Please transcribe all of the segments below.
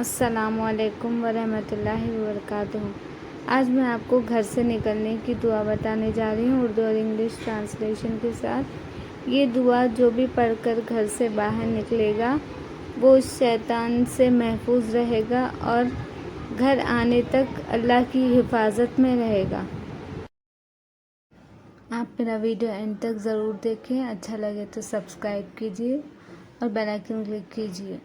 السلام علیکم ورحمۃ اللہ وبرکاتہ۔ آج میں آپ کو گھر سے نکلنے کی دعا بتانے جا رہی ہوں، اردو اور انگلش ٹرانسلیشن کے ساتھ۔ یہ دعا جو بھی پڑھ کر گھر سے باہر نکلے گا وہ شیطان سے محفوظ رہے گا اور گھر آنے تک اللہ کی حفاظت میں رہے گا۔ آپ میرا ویڈیو اینڈ تک ضرور دیکھیں، اچھا لگے تو سبسکرائب کیجیے اور بیل آئکن کلک کیجیے۔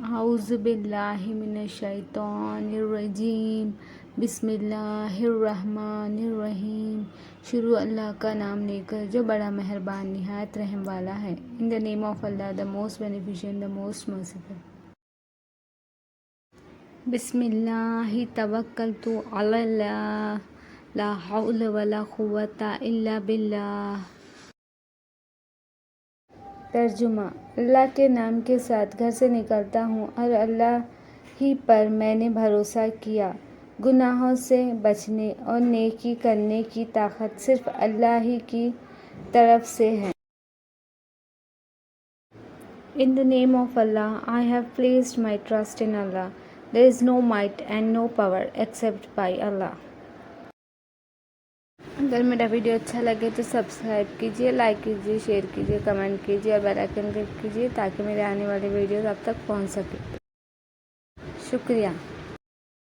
اعوذ باللہ من الشیطان الرجیم، بسم اللہ الرحمن الرحیم۔ شروع اللہ کا نام لے کر جو بڑا مہربان نہایت رحم والا ہے۔ In the name of Allah, the most beneficent, the most merciful. بسم اللہ توکلت علی اللہ، لا حول ولا قوۃ الا باللہ۔ ترجمہ: اللہ کے نام کے ساتھ گھر سے نکلتا ہوں اور اللہ ہی پر میں نے بھروسہ کیا۔ گناہوں سے بچنے اور نیکی کرنے کی طاقت صرف اللہ ہی کی طرف سے ہے۔ In the name of Allah, I have placed my trust in Allah. There is no might and no power except by Allah. اگر میرا ویڈیو اچھا لگے تو سبسکرائب کیجیے، لائک کیجیے، شیئر کیجیے، کمنٹ کیجیے اور بیل آئکن کلک کیجیے تاکہ میرے آنے والے ویڈیوز آپ تک پہنچ سکے۔ شکریہ۔